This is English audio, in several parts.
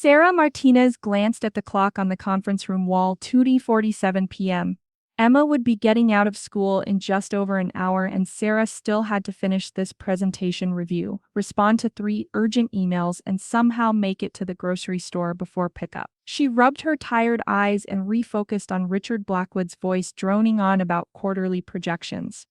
Sarah Martinez glanced at the clock on the conference room wall. 2:47 p.m. Emma would be getting out of school in just over an hour, and Sarah still had to finish this presentation review, respond to 3 urgent emails, and somehow make it to the grocery store before pickup. She rubbed her tired eyes and refocused on Richard Blackwood's voice droning on about quarterly projections.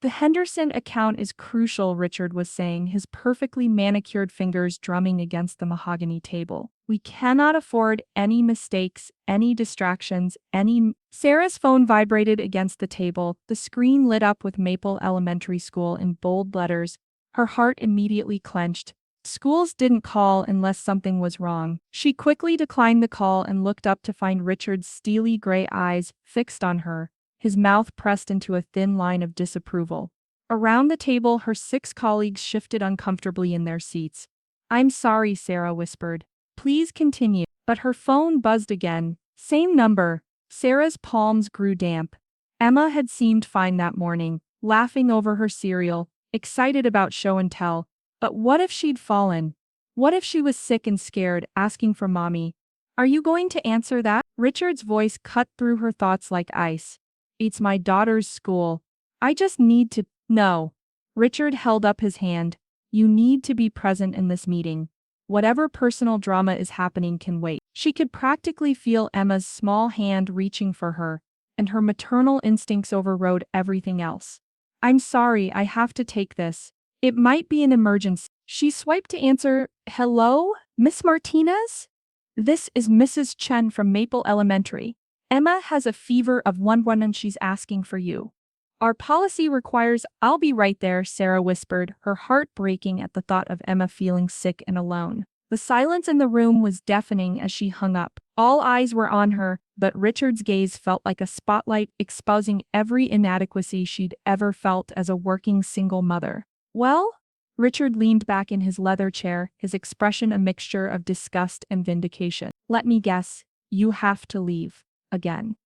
The Henderson account is crucial, Richard was saying, his perfectly manicured fingers drumming against the mahogany table. We cannot afford any mistakes, any distractions, any... Sarah's phone vibrated against the table. The screen lit up with Maple Elementary School in bold letters. Her heart immediately clenched. Schools didn't call unless something was wrong. She quickly declined the call and looked up to find Richard's steely gray eyes fixed on her, his mouth pressed into a thin line of disapproval. Around the table, her 6 colleagues shifted uncomfortably in their seats. "I'm sorry," Sarah whispered. "Please continue." But her phone buzzed again. Same number. Sarah's palms grew damp. Emma had seemed fine that morning, laughing over her cereal, excited about show and tell. But what if she'd fallen? What if she was sick and scared, asking for mommy? "Are you going to answer that?" Richard's voice cut through her thoughts like ice. "It's my daughter's school. I just need to..." "No." Richard held up his hand. "You need to be present in this meeting. Whatever personal drama is happening can wait." She could practically feel Emma's small hand reaching for her, and her maternal instincts overrode everything else. "I'm sorry, I have to take this. It might be an emergency." She swiped to answer. "Hello, Miss Martinez? This is Mrs. Chen from Maple Elementary. Emma has a fever of 1-1 and she's asking for you. Our policy requires..." "I'll be right there," Sarah whispered, her heart breaking at the thought of Emma feeling sick and alone. The silence in the room was deafening as she hung up. All eyes were on her, but Richard's gaze felt like a spotlight exposing every inadequacy she'd ever felt as a working single mother. "Well?" Richard leaned back in his leather chair, his expression a mixture of disgust and vindication. "Let me guess, you have to leave. Again."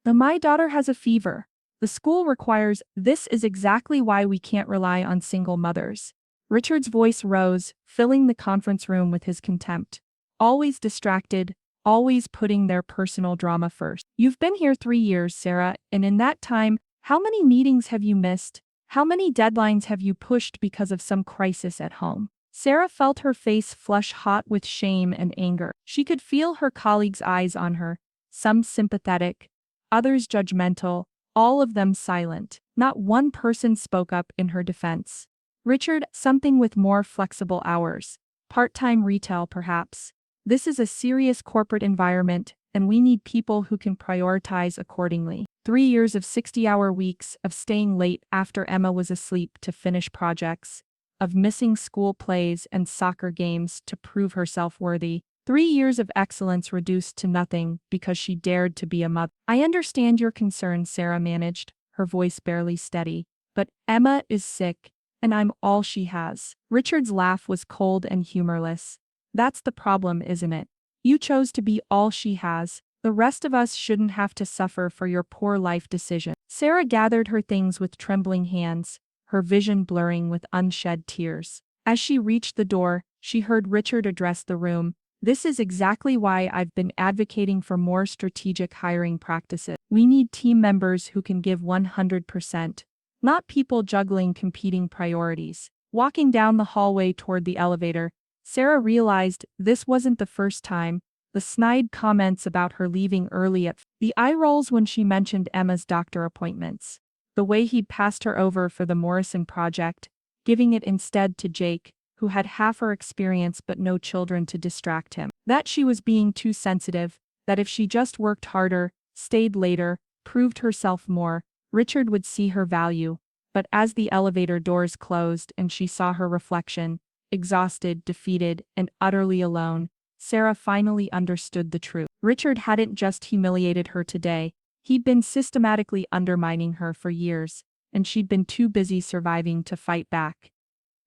My daughter has a fever. The school requires..." "This is exactly why we can't rely on single mothers." Richard's voice rose, filling the conference room with his contempt. "Always distracted, always putting their personal drama first. You've been here 3 years, Sarah, and in that time, how many meetings have you missed? How many deadlines have you pushed because of some crisis at home?" Sarah felt her face flush hot with shame and anger. She could feel her colleagues' eyes on her, some sympathetic, others judgmental, all of them silent. Not one person spoke up in her defense. "Richard, something with more flexible hours. Part-time retail, perhaps. This is a serious corporate environment, and we need people who can prioritize accordingly." 3 years of 60-hour weeks, of staying late after Emma was asleep to finish projects, of missing school plays and soccer games to prove herself worthy. 3 years of excellence reduced to nothing because she dared to be a mother. "I understand your concern," Sarah managed, her voice barely steady. "But Emma is sick, and I'm all she has." Richard's laugh was cold and humorless. "That's the problem, isn't it? You chose to be all she has. The rest of us shouldn't have to suffer for your poor life decision." Sarah gathered her things with trembling hands, her vision blurring with unshed tears. As she reached the door, she heard Richard address the room. "This is exactly why I've been advocating for more strategic hiring practices. We need team members who can give 100%, not people juggling competing priorities." Walking down the hallway toward the elevator, Sarah realized this wasn't the first time. The snide comments about her leaving early the eye rolls when she mentioned Emma's doctor appointments. The way he'd passed her over for the Morrison project, giving it instead to Jake, who had half her experience but no children to distract him. That she was being too sensitive, that if she just worked harder, stayed later, proved herself more, Richard would see her value. But as the elevator doors closed and she saw her reflection, exhausted, defeated, and utterly alone, Sarah finally understood the truth. Richard hadn't just humiliated her today, he'd been systematically undermining her for years, and she'd been too busy surviving to fight back.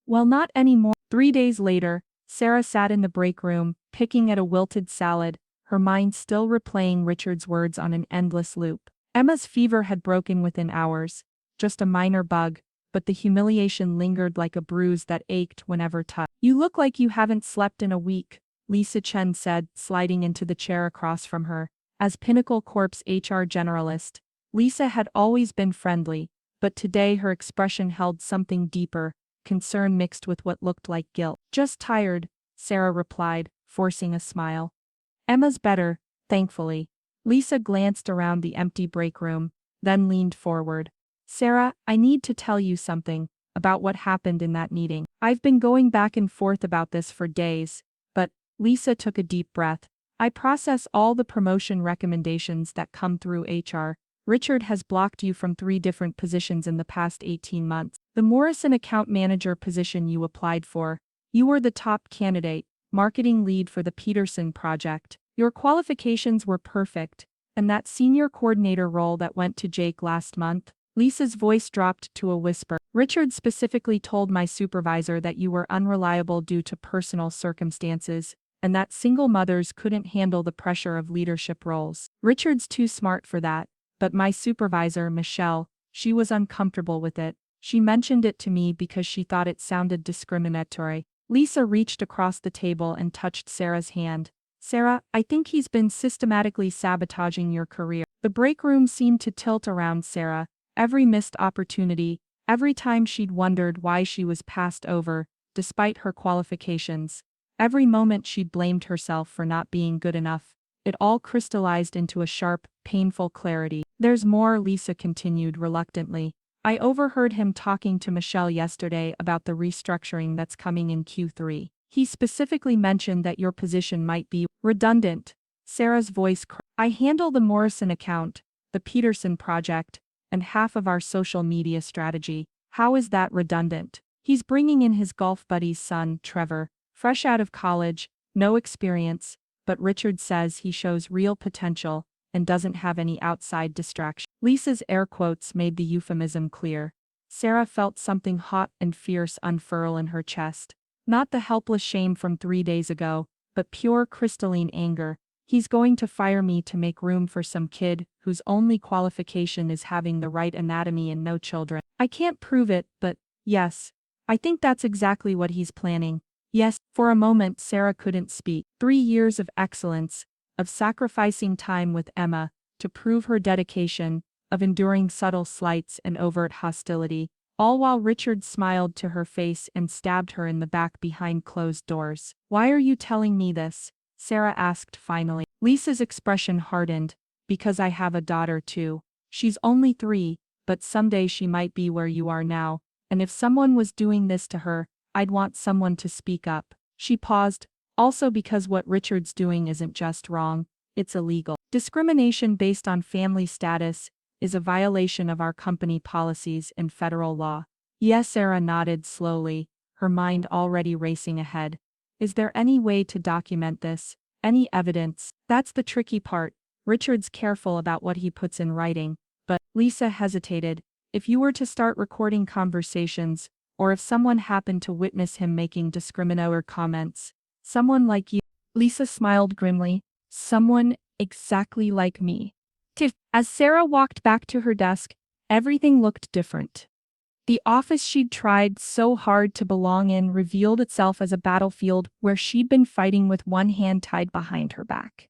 Well, not anymore. 3 days later, Sarah sat in the break room, picking at a wilted salad, her mind still replaying Richard's words on an endless loop. Emma's fever had broken within hours, just a minor bug, but the humiliation lingered like a bruise that ached whenever touched. "You look like you haven't slept in a week," Lisa Chen said, sliding into the chair across from her. As Pinnacle Corp's HR generalist, Lisa had always been friendly, but today her expression held something deeper, concern mixed with what looked like guilt. "Just tired," Sarah replied, forcing a smile. "Emma's better, thankfully." Lisa glanced around the empty break room, then leaned forward. "Sarah, I need to tell you something about what happened in that meeting. I've been going back and forth about this for days, but," Lisa took a deep breath, "I process all the promotion recommendations that come through HR. Richard has blocked you from 3 different positions in the past 18 months. The Morrison account manager position you applied for, you were the top candidate, marketing lead for the Peterson project. Your qualifications were perfect, and that senior coordinator role that went to Jake last month." Lisa's voice dropped to a whisper. "Richard specifically told my supervisor that you were unreliable due to personal circumstances, and that single mothers couldn't handle the pressure of leadership roles. Richard's too smart for that, but my supervisor, Michelle, she was uncomfortable with it. She mentioned it to me because she thought it sounded discriminatory." Lisa reached across the table and touched Sarah's hand. "Sarah, I think he's been systematically sabotaging your career." The break room seemed to tilt around Sarah. Every missed opportunity, every time she'd wondered why she was passed over, despite her qualifications, every moment she'd blamed herself for not being good enough, it all crystallized into a sharp, painful clarity. "There's more," Lisa continued reluctantly. "I overheard him talking to Michelle yesterday about the restructuring that's coming in Q3. He specifically mentioned that your position might be redundant." Sarah's voice cracked. "I handle the Morrison account, the Peterson project, and half of our social media strategy. How is that redundant? He's bringing in his golf buddy's son, Trevor, fresh out of college, no experience, but Richard says he shows real potential and doesn't have any outside distraction." Lisa's air quotes made the euphemism clear. Sarah felt something hot and fierce unfurl in her chest. Not the helpless shame from 3 days ago, but pure crystalline anger. "He's going to fire me to make room for some kid whose only qualification is having the right anatomy and no children. I can't prove it, but, yes, I think that's exactly what he's planning." Yes, for a moment Sarah couldn't speak. 3 years of excellence, of sacrificing time with Emma, to prove her dedication, of enduring subtle slights and overt hostility, all while Richard smiled to her face and stabbed her in the back behind closed doors. "Why are you telling me this?" Sarah asked finally. Lisa's expression hardened. "Because I have a daughter too. She's only 3, but someday she might be where you are now, and if someone was doing this to her, I'd want someone to speak up." She paused. "Also because what Richard's doing isn't just wrong, it's illegal. Discrimination based on family status is a violation of our company policies and federal law." Yes, Sarah nodded slowly, her mind already racing ahead. "Is there any way to document this? Any evidence?" "That's the tricky part. Richard's careful about what he puts in writing, but," Lisa hesitated, "if you were to start recording conversations, or if someone happened to witness him making discriminatory comments, someone like you." Lisa smiled grimly. "Someone exactly like me." As Sarah walked back to her desk, everything looked different. The office she'd tried so hard to belong in revealed itself as a battlefield where she'd been fighting with one hand tied behind her back.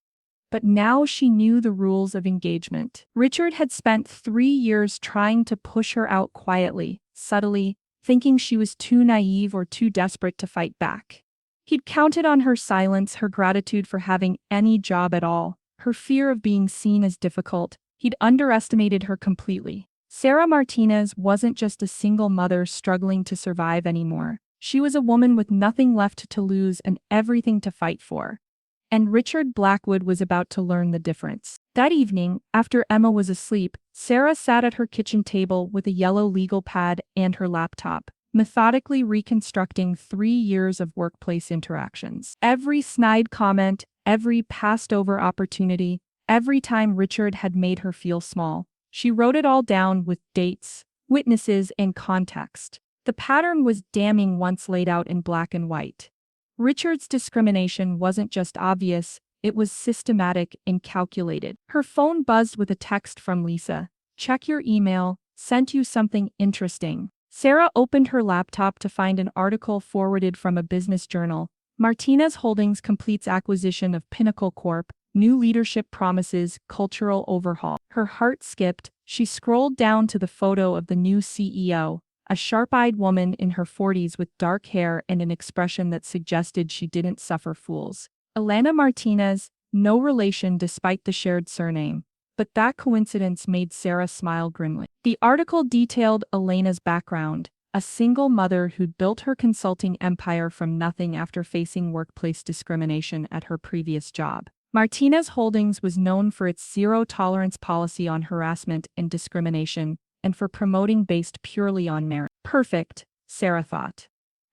But now she knew the rules of engagement. Richard had spent 3 years trying to push her out quietly, subtly, thinking she was too naive or too desperate to fight back. He'd counted on her silence, her gratitude for having any job at all, her fear of being seen as difficult. He'd underestimated her completely. Sarah Martinez wasn't just a single mother struggling to survive anymore. She was a woman with nothing left to lose and everything to fight for. And Richard Blackwood was about to learn the difference. That evening, after Emma was asleep, Sarah sat at her kitchen table with a yellow legal pad and her laptop, methodically reconstructing 3 years of workplace interactions. Every snide comment, every passed-over opportunity, every time Richard had made her feel small. She wrote it all down with dates, witnesses, and context. The pattern was damning once laid out in black and white. Richard's discrimination wasn't just obvious, it was systematic and calculated. Her phone buzzed with a text from Lisa. "Check your email, sent you something interesting." Sarah opened her laptop to find an article forwarded from a business journal, Martinez Holdings completes acquisition of Pinnacle Corp. New leadership promises cultural overhaul. Her heart skipped. She scrolled down to the photo of the new CEO, a sharp-eyed woman in her 40s with dark hair and an expression that suggested she didn't suffer fools. Elena Martinez, no relation despite the shared surname. But that coincidence made Sarah smile grimly. The article detailed Elena's background, a single mother who'd built her consulting empire from nothing after facing workplace discrimination at her previous job. Martinez Holdings was known for its zero-tolerance policy on harassment and discrimination, and for promoting based purely on merit. Perfect, Sarah thought.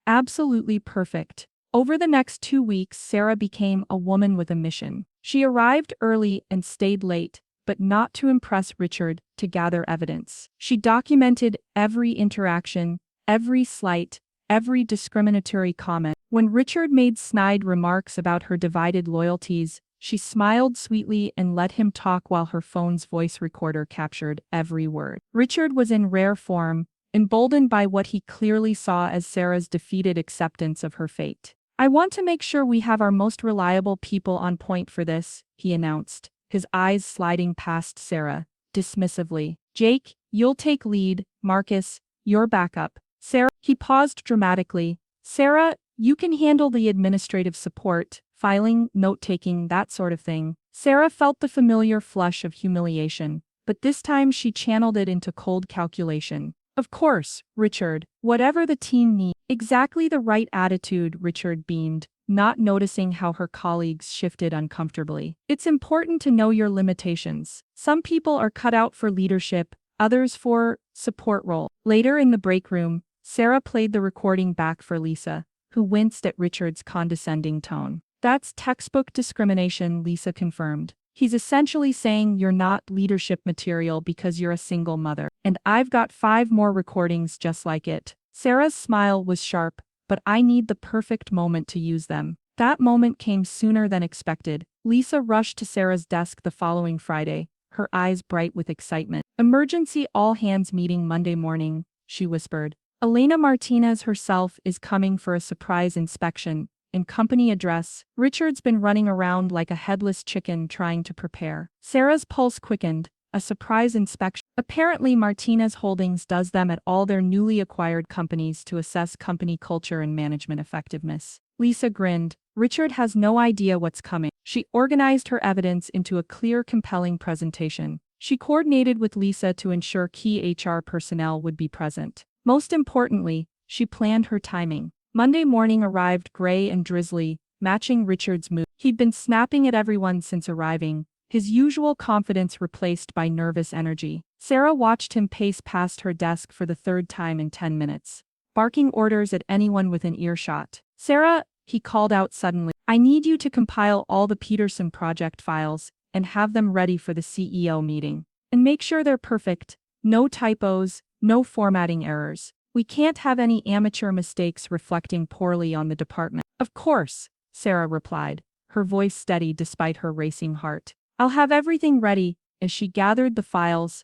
Absolutely perfect. Over the next 2 weeks, Sarah became a woman with a mission. She arrived early and stayed late, but not to impress Richard, to gather evidence. She documented every interaction, every slight, every discriminatory comment. When Richard made snide remarks about her divided loyalties, she smiled sweetly and let him talk while her phone's voice recorder captured every word. Richard was in rare form, emboldened by what he clearly saw as Sarah's defeated acceptance of her fate. "I want to make sure we have our most reliable people on point for this," he announced, his eyes sliding past Sarah, dismissively. "Jake, you'll take lead, Marcus, you're backup. Sarah," he paused dramatically. "Sarah, you can handle the administrative support, filing, note-taking, that sort of thing." Sarah felt the familiar flush of humiliation, but this time she channeled it into cold calculation. "Of course, Richard, whatever the team needs." Exactly the right attitude, Richard beamed, not noticing how her colleagues shifted uncomfortably. "It's important to know your limitations. Some people are cut out for leadership, others for support role." Later in the break room, Sarah played the recording back for Lisa, who winced at Richard's condescending tone. "That's textbook discrimination," Lisa confirmed. "He's essentially saying you're not leadership material because you're a single mother. And I've got 5 more recordings just like it." Sarah's smile was sharp, "But I need the perfect moment to use them." That moment came sooner than expected. Lisa rushed to Sarah's desk the following Friday, her eyes bright with excitement. "Emergency all-hands meeting Monday morning," she whispered. "Elena Martinez herself is coming for a surprise inspection, and company address." Richard's been running around like a headless chicken trying to prepare. Sarah's pulse quickened. A surprise inspection. Apparently Martinez Holdings does them at all their newly acquired companies to assess company culture and management effectiveness. Lisa grinned. Richard has no idea what's coming. She organized her evidence into a clear, compelling presentation. She coordinated with Lisa to ensure key HR personnel would be present. Most importantly, she planned her timing. Monday morning arrived gray and drizzly, matching Richard's mood. He'd been snapping at everyone since arriving, his usual confidence replaced by nervous energy. Sarah watched him pace past her desk for the 3rd time in 10 minutes, barking orders at anyone within earshot. "Sarah," he called out suddenly, "I need you to compile all the Peterson project files and have them ready for the CEO meeting. And make sure they're perfect, no typos, no formatting errors. We can't have any amateur mistakes reflecting poorly on the department." "Of course," Sarah replied, her voice steady despite her racing heart. "I'll have everything ready." As she gathered the files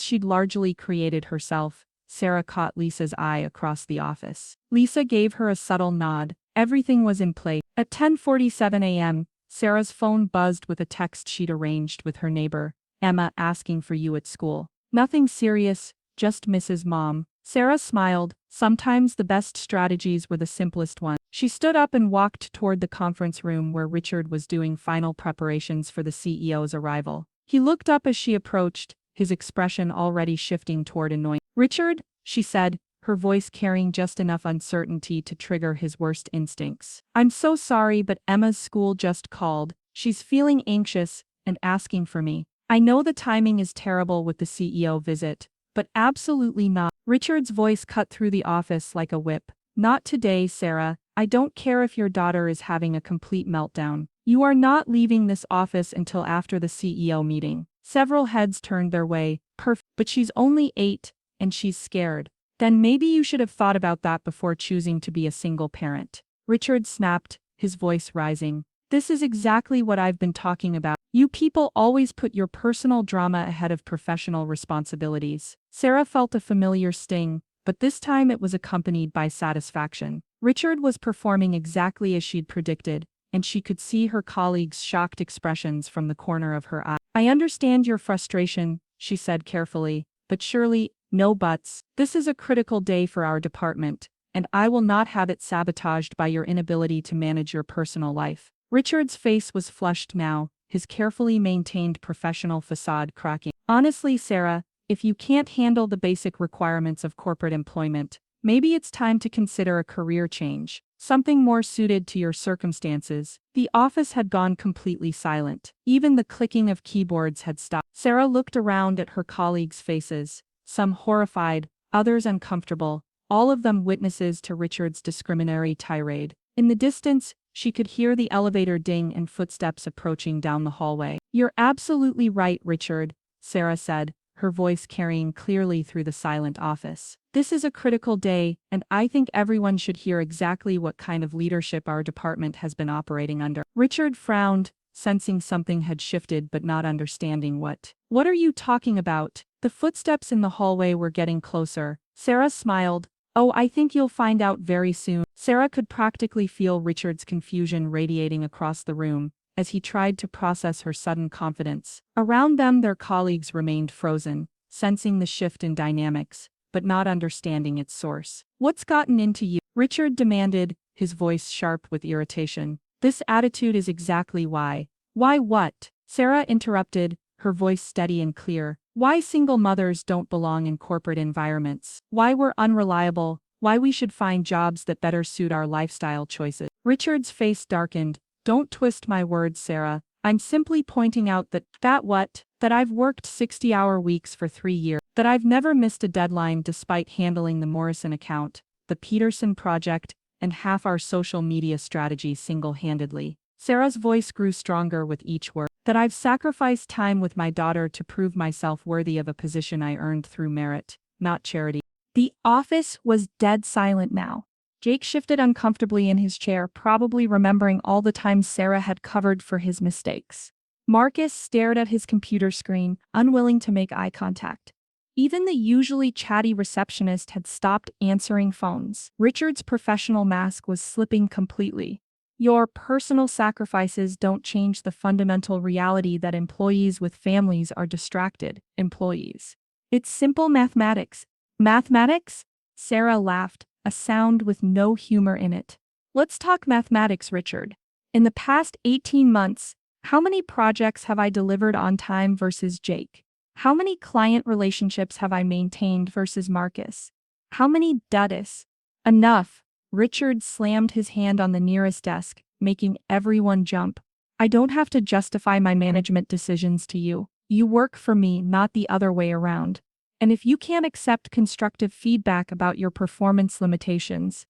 she'd largely created herself, Sarah caught Lisa's eye across the office. Lisa gave her a subtle nod. Everything was in place. At 10:47 a.m., Sarah's phone buzzed with a text she'd arranged with her neighbor, Emma, asking for you at school. "Nothing serious, just Mrs. Mom." Sarah smiled. Sometimes the best strategies were the simplest ones. She stood up and walked toward the conference room where Richard was doing final preparations for the CEO's arrival. He looked up as she approached, his expression already shifting toward annoyance. "Richard," she said, her voice carrying just enough uncertainty to trigger his worst instincts. "I'm so sorry, but Emma's school just called. She's feeling anxious and asking for me. I know the timing is terrible with the CEO visit, but absolutely not." Richard's voice cut through the office like a whip. "Not today, Sarah. I don't care if your daughter is having a complete meltdown. You are not leaving this office until after the CEO meeting." Several heads turned their way. "Perfect. But she's only 8, and she's scared." "Then maybe you should have thought about that before choosing to be a single parent." Richard snapped, his voice rising. "This is exactly what I've been talking about. You people always put your personal drama ahead of professional responsibilities." Sarah felt a familiar sting, but this time it was accompanied by satisfaction. Richard was performing exactly as she'd predicted, and she could see her colleagues' shocked expressions from the corner of her eye. "I understand your frustration," she said carefully, "but surely, no buts. This is a critical day for our department, and I will not have it sabotaged by your inability to manage your personal life." Richard's face was flushed now, his carefully maintained professional facade cracking. "Honestly, Sarah, if you can't handle the basic requirements of corporate employment, maybe it's time to consider a career change, something more suited to your circumstances." The office had gone completely silent. Even the clicking of keyboards had stopped. Sarah looked around at her colleagues' faces, some horrified, others uncomfortable, all of them witnesses to Richard's discriminatory tirade. In the distance, she could hear the elevator ding and footsteps approaching down the hallway. "You're absolutely right, Richard," Sarah said, her voice carrying clearly through the silent office. "This is a critical day, and I think everyone should hear exactly what kind of leadership our department has been operating under." Richard frowned, sensing something had shifted but not understanding what. "What are you talking about?" The footsteps in the hallway were getting closer. Sarah smiled. "Oh, I think you'll find out very soon." Sarah could practically feel Richard's confusion radiating across the room as he tried to process her sudden confidence. Around them, their colleagues remained frozen, sensing the shift in dynamics, but not understanding its source. "What's gotten into you?" Richard demanded, his voice sharp with irritation. "This attitude is exactly why." "Why what?" Sarah interrupted, her voice steady and clear. "Why single mothers don't belong in corporate environments. Why we're unreliable. Why we should find jobs that better suit our lifestyle choices." Richard's face darkened. "Don't twist my words, Sarah. I'm simply pointing out that I've worked 60-hour weeks for 3 years, that I've never missed a deadline despite handling the Morrison account, the Peterson project, and half our social media strategy single-handedly." Sarah's voice grew stronger with each word. "That I've sacrificed time with my daughter to prove myself worthy of a position I earned through merit, not charity." The office was dead silent now. Jake shifted uncomfortably in his chair, probably remembering all the times Sarah had covered for his mistakes. Marcus stared at his computer screen, unwilling to make eye contact. Even the usually chatty receptionist had stopped answering phones. Richard's professional mask was slipping completely. "Your personal sacrifices don't change the fundamental reality that employees with families are distracted employees. It's simple mathematics." "Mathematics?" Sarah laughed, a sound with no humor in it. "Let's talk mathematics, Richard. In the past 18 months, how many projects have I delivered on time versus Jake? How many client relationships have I maintained versus Marcus? How many duds?" "Enough." Richard slammed his hand on the nearest desk, making everyone jump. "I don't have to justify my management decisions to you. You work for me, not the other way around. And if you can't accept constructive feedback about your performance limitations,"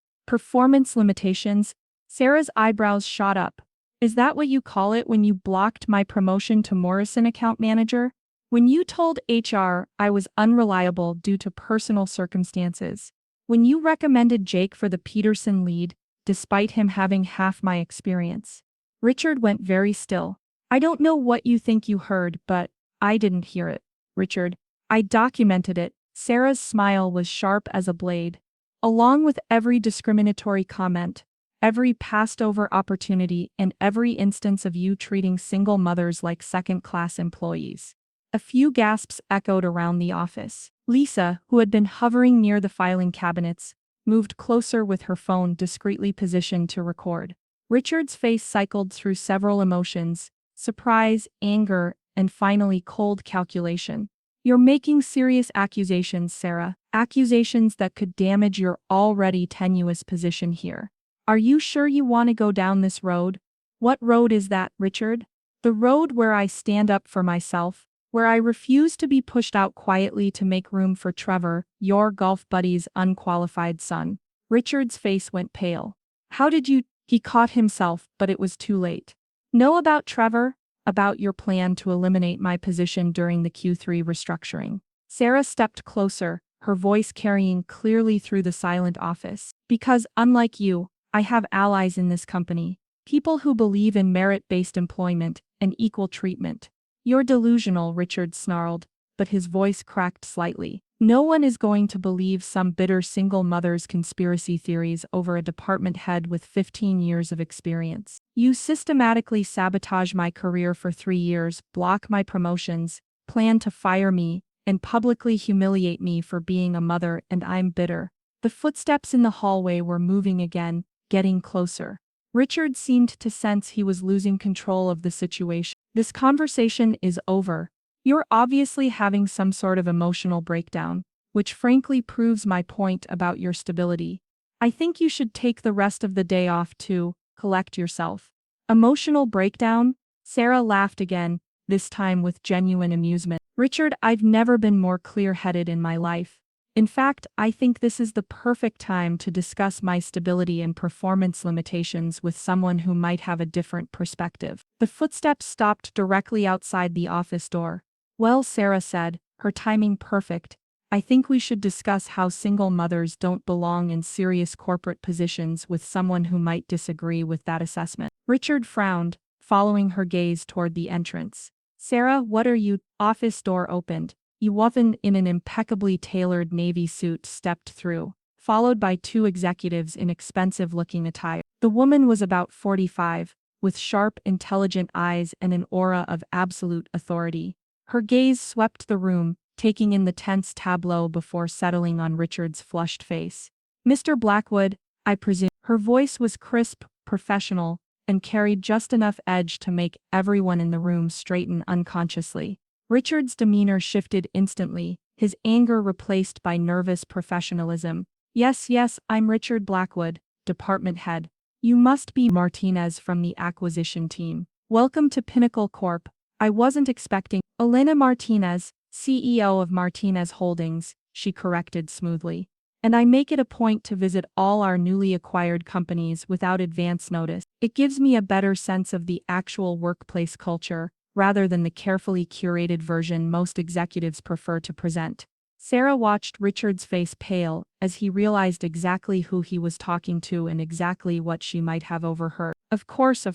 Sarah's eyebrows shot up. "Is that what you call it when you blocked my promotion to Morrison account manager? When you told HR I was unreliable due to personal circumstances? When you recommended Jake for the Peterson lead, despite him having half my experience?" Richard went very still. "I don't know what you think you heard, but I didn't hear it, Richard. I documented it." Sarah's smile was sharp as a blade. "Along with every discriminatory comment, every passed-over opportunity, and every instance of you treating single mothers like second-class employees." A few gasps echoed around the office. Lisa, who had been hovering near the filing cabinets, moved closer with her phone discreetly positioned to record. Richard's face cycled through several emotions: surprise, anger, and finally cold calculation. "You're making serious accusations, Sarah. Accusations that could damage your already tenuous position here. Are you sure you want to go down this road?" "What road is that, Richard?" "The road where I stand up for myself, where I refuse to be pushed out quietly to make room for Trevor, your golf buddy's unqualified son." Richard's face went pale. "How did you—" He caught himself, but it was too late. "Know about Trevor? About your plan to eliminate my position during the Q3 restructuring?" Sarah stepped closer, her voice carrying clearly through the silent office. "Because, unlike you, I have allies in this company. People who believe in merit-based employment and equal treatment." "You're delusional," Richard snarled, but his voice cracked slightly. No one is going to believe some bitter single mother's conspiracy theories over a department head with 15 years of experience. You systematically sabotage my career for 3 years, block my promotions, plan to fire me, and publicly humiliate me for being a mother, and I'm bitter. The footsteps in the hallway were moving again, getting closer. Richard seemed to sense he was losing control of the situation. This conversation is over. You're obviously having some sort of emotional breakdown, which frankly proves my point about your stability. I think you should take the rest of the day off to collect yourself. Emotional breakdown? Sarah laughed again, this time with genuine amusement. Richard, I've never been more clear-headed in my life. In fact, I think this is the perfect time to discuss my stability and performance limitations with someone who might have a different perspective. The footsteps stopped directly outside the office door. Well, Sarah said, her timing perfect, I think we should discuss how single mothers don't belong in serious corporate positions with someone who might disagree with that assessment. Richard frowned, following her gaze toward the entrance. Sarah, what are you? Office door opened. A woman in an impeccably tailored navy suit stepped through, followed by two executives in expensive-looking attire. The woman was about 45, with sharp, intelligent eyes and an aura of absolute authority. Her gaze swept the room, taking in the tense tableau before settling on Richard's flushed face. Mr. Blackwood, I presume. Her voice was crisp, professional, and carried just enough edge to make everyone in the room straighten unconsciously. Richard's demeanor shifted instantly, his anger replaced by nervous professionalism. Yes, I'm Richard Blackwood, department head. You must be Martinez from the acquisition team. Welcome to Pinnacle Corp. I wasn't expecting. Elena Martinez, CEO of Martinez Holdings, she corrected smoothly. And I make it a point to visit all our newly acquired companies without advance notice. It gives me a better sense of the actual workplace culture, rather than the carefully curated version most executives prefer to present. Sarah watched Richard's face pale as he realized exactly who he was talking to and exactly what she might have overheard. Of course,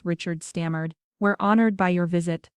Richard stammered. We're honored by your visit.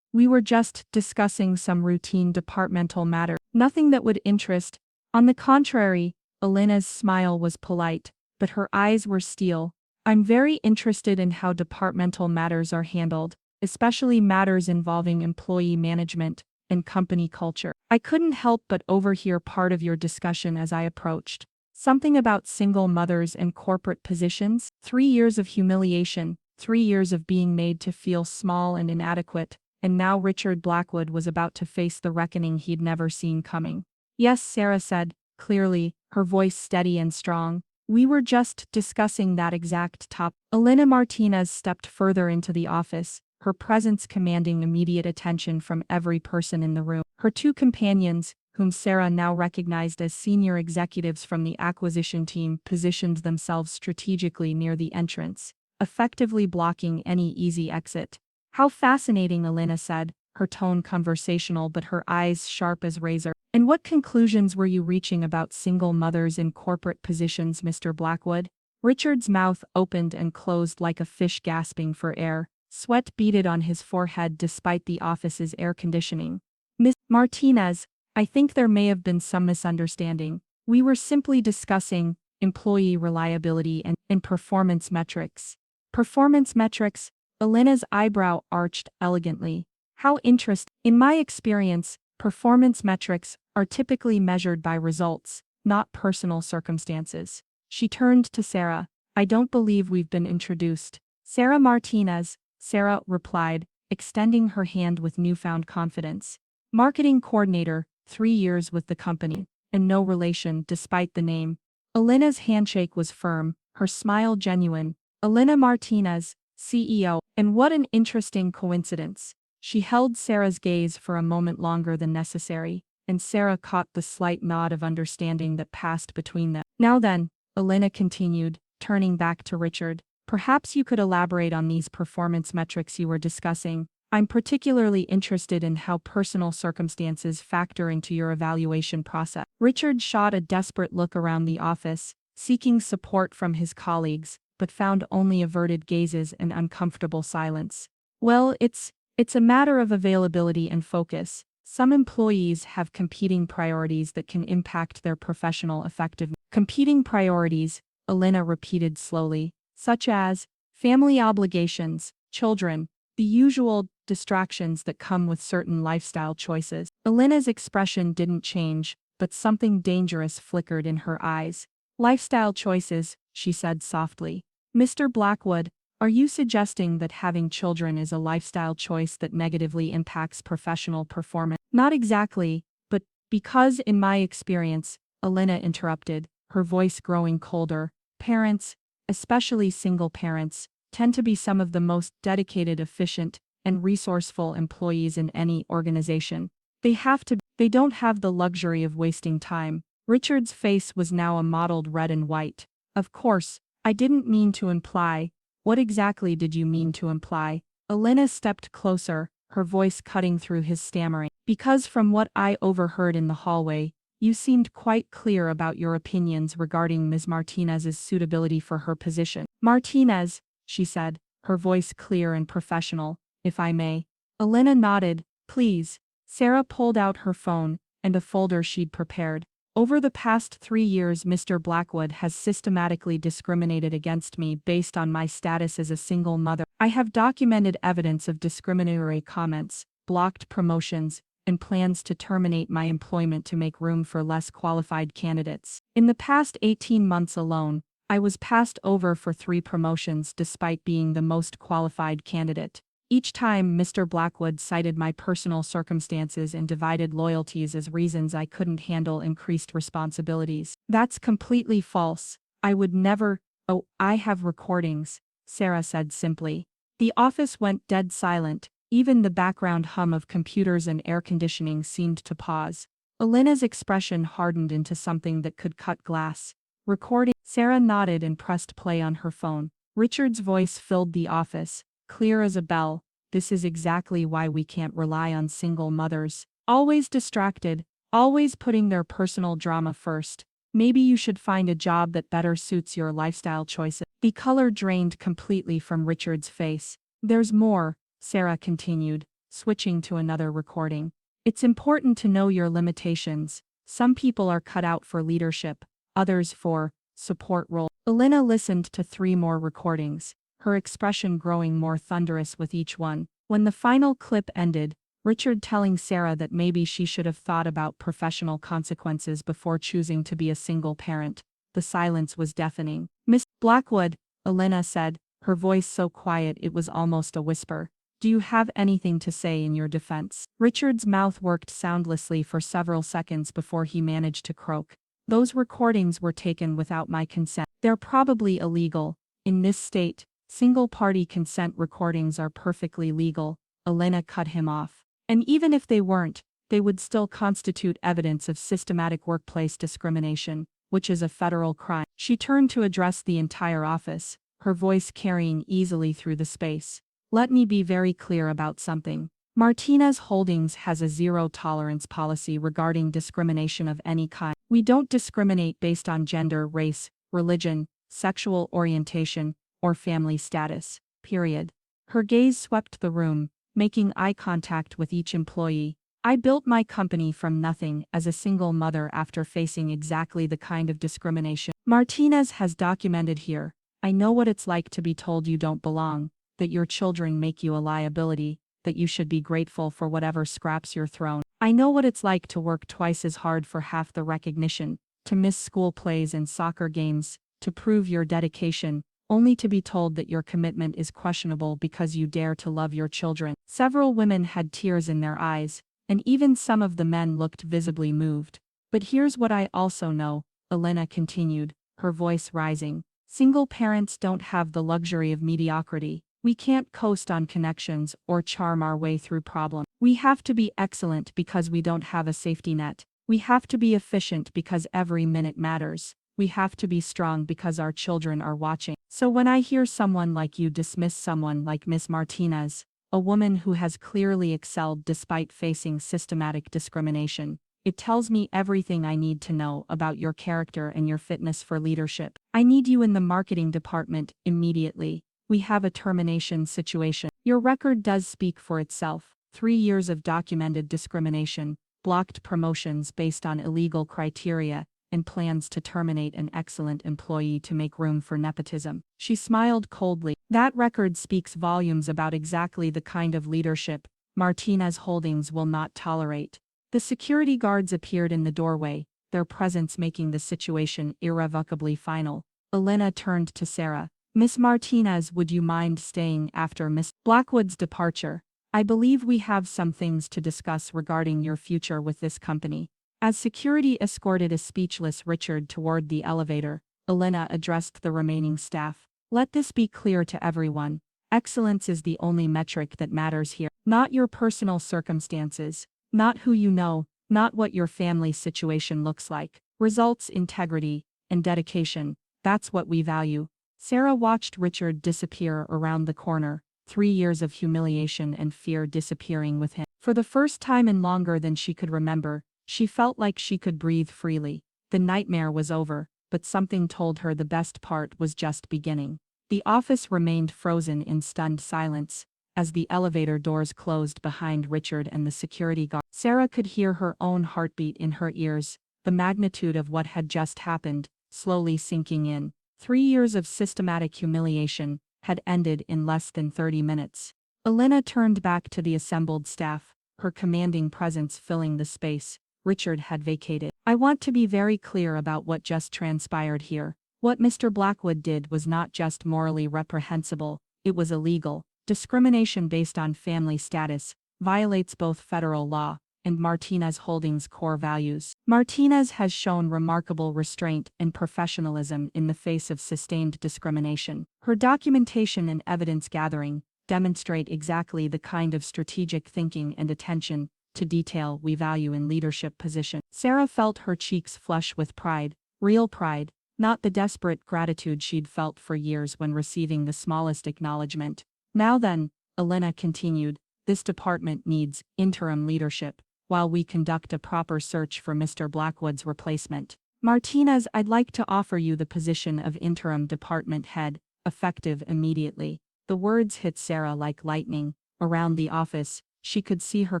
We were just discussing some routine departmental matter. Nothing that would interest. On the contrary, Elena's smile was polite, but her eyes were steel. I'm very interested in how departmental matters are handled, especially matters involving employee management and company culture. I couldn't help but overhear part of your discussion as I approached. Something about single mothers and corporate positions, 3 years of humiliation, 3 years of being made to feel small and inadequate, and now Richard Blackwood was about to face the reckoning he'd never seen coming. Yes, Sarah said, clearly, her voice steady and strong. We were just discussing that exact topic. Elena Martinez stepped further into the office, her presence commanding immediate attention from every person in the room. Her two companions, whom Sarah now recognized as senior executives from the acquisition team, positioned themselves strategically near the entrance, effectively blocking any easy exit. How fascinating, Elena said, her tone conversational but her eyes sharp as razor. And what conclusions were you reaching about single mothers in corporate positions, Mr. Blackwood? Richard's mouth opened and closed like a fish gasping for air. Sweat beaded on his forehead despite the office's air conditioning. Miss Martinez, I think there may have been some misunderstanding. We were simply discussing employee reliability and performance metrics. Performance metrics? Elena's eyebrow arched elegantly. How interesting. In my experience, performance metrics are typically measured by results, not personal circumstances. She turned to Sarah. I don't believe we've been introduced. Sarah Martinez, Sarah replied, extending her hand with newfound confidence. Marketing coordinator, 3 years with the company, and no relation despite the name. Elena's handshake was firm, her smile genuine. Elena Martinez, CEO, and what an interesting coincidence. She held Sarah's gaze for a moment longer than necessary, and Sarah caught the slight nod of understanding that passed between them. Now then, Elena continued, turning back to Richard, perhaps you could elaborate on these performance metrics you were discussing. I'm particularly interested in how personal circumstances factor into your evaluation process. Richard shot a desperate look around the office, seeking support from his colleagues, but found only averted gazes and uncomfortable silence. Well, it's a matter of availability and focus, Some employees have competing priorities that can impact their professional effectiveness. Competing priorities, Elena repeated slowly, such as family obligations, children, the usual distractions that come with certain lifestyle choices. Elena's expression didn't change, but something dangerous flickered in her eyes. Lifestyle choices, she said softly. Mr. Blackwood, are you suggesting that having children is a lifestyle choice that negatively impacts professional performance? Not exactly, but because in my experience, Elena interrupted, her voice growing colder, parents, especially single parents, tend to be some of the most dedicated, efficient, and resourceful employees in any organization. They don't have the luxury of wasting time. Richard's face was now a mottled red and white. Of course, I didn't mean to imply. What exactly did you mean to imply? Elena stepped closer, her voice cutting through his stammering. Because from what I overheard in the hallway, you seemed quite clear about your opinions regarding Ms. Martinez's suitability for her position. Martinez, she said, her voice clear and professional, if I may. Elena nodded. Please. Sarah pulled out her phone and a folder she'd prepared. Over the past 3 years, Mr. Blackwood has systematically discriminated against me based on my status as a single mother. I have documented evidence of discriminatory comments, blocked promotions, and plans to terminate my employment to make room for less qualified candidates. In the past 18 months alone, I was passed over for 3 promotions despite being the most qualified candidate. Each time, Mr. Blackwood cited my personal circumstances and divided loyalties as reasons I couldn't handle increased responsibilities. That's completely false. I would never. Oh, I have recordings, Sarah said simply. The office went dead silent. Even the background hum of computers and air conditioning seemed to pause. Elena's expression hardened into something that could cut glass. Recording. Sarah nodded and pressed play on her phone. Richard's voice filled the office, clear as a bell. This is exactly why we can't rely on single mothers. Always distracted, always putting their personal drama first. Maybe you should find a job that better suits your lifestyle choices. The color drained completely from Richard's face. There's more, Sarah continued, switching to another recording. It's important to know your limitations. Some people are cut out for leadership, others for support roles. Elena listened to 3 more recordings, her expression growing more thunderous with each one. When the final clip ended, Richard telling Sarah that maybe she should have thought about professional consequences before choosing to be a single parent. The silence was deafening. Miss Blackwood, Elena said, her voice so quiet it was almost a whisper. Do you have anything to say in your defense? Richard's mouth worked soundlessly for several seconds before he managed to croak. Those recordings were taken without my consent. They're probably illegal. In this state, single-party consent recordings are perfectly legal. Elena cut him off. And even if they weren't, they would still constitute evidence of systematic workplace discrimination, which is a federal crime. She turned to address the entire office, her voice carrying easily through the space. Let me be very clear about something. Martinez Holdings has a zero-tolerance policy regarding discrimination of any kind. We don't discriminate based on gender, race, religion, sexual orientation, or family status, period. Her gaze swept the room, making eye contact with each employee. I built my company from nothing as a single mother after facing exactly the kind of discrimination Martinez has documented here. I know what it's like to be told you don't belong, that your children make you a liability, that you should be grateful for whatever scraps you're thrown. I know what it's like to work twice as hard for half the recognition, to miss school plays and soccer games, to prove your dedication, only to be told that your commitment is questionable because you dare to love your children. Several women had tears in their eyes, and even some of the men looked visibly moved. But here's what I also know, Elena continued, her voice rising. Single parents don't have the luxury of mediocrity. We can't coast on connections or charm our way through problems. We have to be excellent because we don't have a safety net. We have to be efficient because every minute matters. We have to be strong because our children are watching. So when I hear someone like you dismiss someone like Miss Martinez, a woman who has clearly excelled despite facing systematic discrimination, it tells me everything I need to know about your character and your fitness for leadership. I need you in the marketing department immediately. We have a termination situation. Your record does speak for itself. 3 years of documented discrimination, blocked promotions based on illegal criteria, and plans to terminate an excellent employee to make room for nepotism. She smiled coldly. That record speaks volumes about exactly the kind of leadership Martinez Holdings will not tolerate. The security guards appeared in the doorway, their presence making the situation irrevocably final. Elena turned to Sarah. Miss Martinez, would you mind staying after Miss Blackwood's departure? I believe we have some things to discuss regarding your future with this company. As security escorted a speechless Richard toward the elevator, Elena addressed the remaining staff. Let this be clear to everyone. Excellence is the only metric that matters here. Not your personal circumstances, not who you know, not what your family situation looks like. Results, integrity, and dedication. That's what we value. Sarah watched Richard disappear around the corner, 3 years of humiliation and fear disappearing with him. For the first time in longer than she could remember, she felt like she could breathe freely. The nightmare was over, but something told her the best part was just beginning. The office remained frozen in stunned silence as the elevator doors closed behind Richard and the security guard. Sarah could hear her own heartbeat in her ears, the magnitude of what had just happened, slowly sinking in. 3 years of systematic humiliation had ended in less than 30 minutes. Elena turned back to the assembled staff, her commanding presence filling the space Richard had vacated. I want to be very clear about what just transpired here. What Mr. Blackwood did was not just morally reprehensible, it was illegal. Discrimination based on family status violates both federal law and Martinez Holdings' core values. Martinez has shown remarkable restraint and professionalism in the face of sustained discrimination. Her documentation and evidence gathering demonstrate exactly the kind of strategic thinking and attention to detail we value in leadership positions. Sarah felt her cheeks flush with pride, real pride, not the desperate gratitude she'd felt for years when receiving the smallest acknowledgement. Now then, Elena continued, this department needs interim leadership while we conduct a proper search for Mr. Blackwood's replacement. Martinez, I'd like to offer you the position of interim department head, effective immediately. The words hit Sarah like lightning. Around the office, she could see her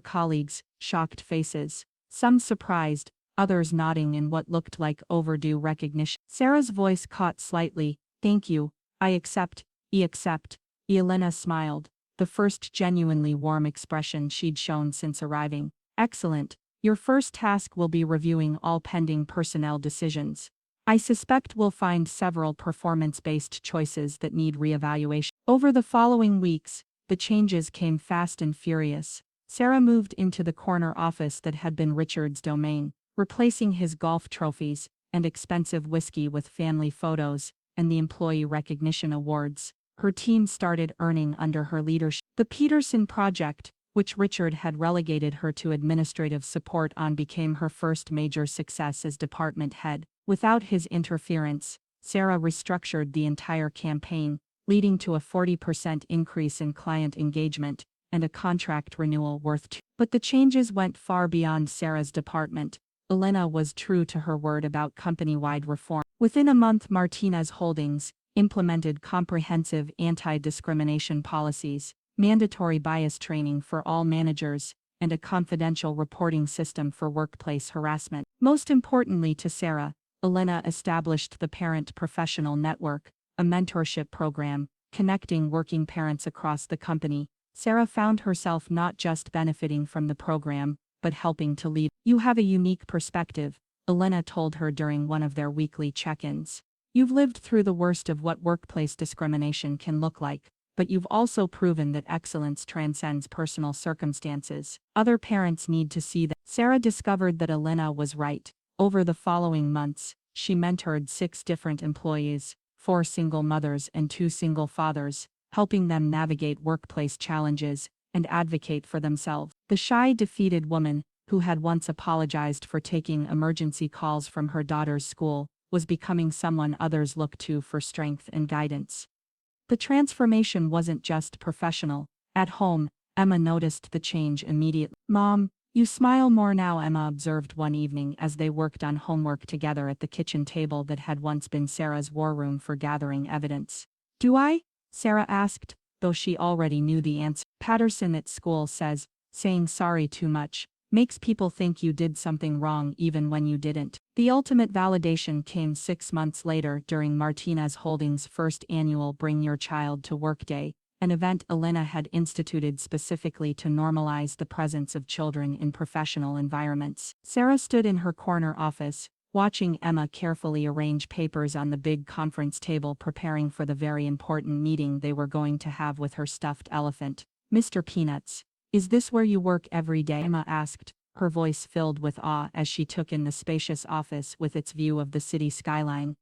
colleagues' shocked faces, some surprised, others nodding in what looked like overdue recognition. Sarah's voice caught slightly. Thank you, I accept, accept. Elena smiled, the first genuinely warm expression she'd shown since arriving. Excellent. Your first task will be reviewing all pending personnel decisions. I suspect we'll find several performance-based choices that need reevaluation. Over the following weeks, the changes came fast and furious. Sarah moved into the corner office that had been Richard's domain, replacing his golf trophies and expensive whiskey with family photos and the employee recognition awards. Her team started earning under her leadership. The Peterson Project, which Richard had relegated her to administrative support on, became her first major success as department head. Without his interference, Sarah restructured the entire campaign, leading to a 40% increase in client engagement and a contract renewal worth $2. But the changes went far beyond Sarah's department. Elena was true to her word about company-wide reform. Within a month, Martinez Holdings implemented comprehensive anti-discrimination policies, mandatory bias training for all managers, and a confidential reporting system for workplace harassment. Most importantly to Sarah, Elena established the Parent Professional Network, a mentorship program connecting working parents across the company. Sarah found herself not just benefiting from the program, but helping to lead. You have a unique perspective, Elena told her during one of their weekly check-ins. You've lived through the worst of what workplace discrimination can look like, but you've also proven that excellence transcends personal circumstances. Other parents need to see that. Sarah discovered that Elena was right. Over the following months, she mentored 6 different employees, 4 single mothers and 2 single fathers, helping them navigate workplace challenges and advocate for themselves. The shy, defeated woman, who had once apologized for taking emergency calls from her daughter's school, was becoming someone others looked to for strength and guidance. The transformation wasn't just professional. At home, Emma noticed the change immediately. Mom, you smile more now, Emma observed one evening as they worked on homework together at the kitchen table that had once been Sarah's war room for gathering evidence. Do I? Sarah asked, though she already knew the answer. Patterson at school says, Saying sorry too much makes people think you did something wrong even when you didn't. The ultimate validation came 6 months later during Martinez Holdings' first annual Bring Your Child to Work Day, an event Elena had instituted specifically to normalize the presence of children in professional environments. Sarah stood in her corner office, watching Emma carefully arrange papers on the big conference table, preparing for the very important meeting they were going to have with her stuffed elephant. "Mr. Peanuts, is this where you work every day?" Emma asked, her voice filled with awe as she took in the spacious office with its view of the city skyline.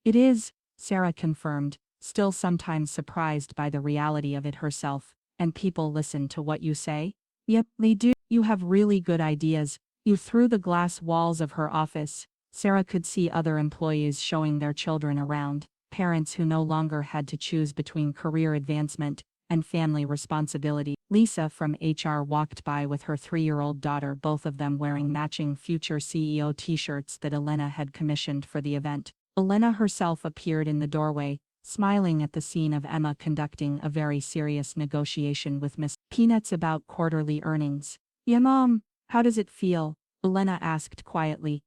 "It is," Sarah confirmed, still sometimes surprised by the reality of it herself. "And people listen to what you say?" "Yep, they do. You have really good ideas." You through the glass walls of her office, Sarah could see other employees showing their children around, parents who no longer had to choose between career advancement and family responsibility. Lisa from HR walked by with her 3-year-old daughter, both of them wearing matching future CEO t-shirts that Elena had commissioned for the event. Elena herself appeared in the doorway, smiling at the scene of Emma conducting a very serious negotiation with Miss Peanuts about quarterly earnings. "Yeah, Mom, how does it feel?" Elena asked quietly.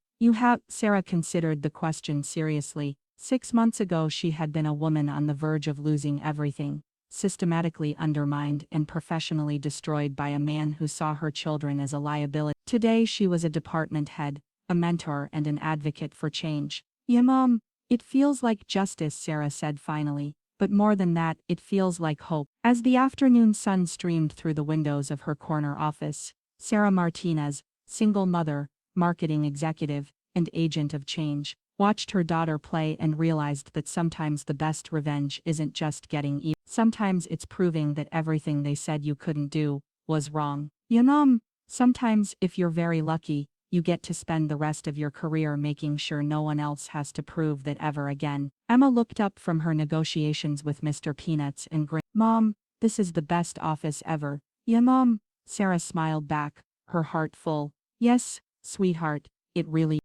Sarah considered the question seriously. 6 months ago she had been a woman on the verge of losing everything, systematically undermined and professionally destroyed by a man who saw her children as a liability. Today she was a department head, a mentor and an advocate for change. "Yeah, Mom, it feels like justice," Sarah said finally. "But more than that, it feels like hope." As the afternoon sun streamed through the windows of her corner office, Sarah Martinez, single mother, marketing executive, and agent of change, watched her daughter play and realized that sometimes the best revenge isn't just getting even. Sometimes it's proving that everything they said you couldn't do was wrong. "Yeah, Mom, sometimes, if you're very lucky, you get to spend the rest of your career making sure no one else has to prove that ever again." Emma looked up from her negotiations with Mr. Peanuts and grinned. "Mom, this is the best office ever." "Yeah, Mom," Sarah smiled back, her heart full. "Yes, sweetheart, it really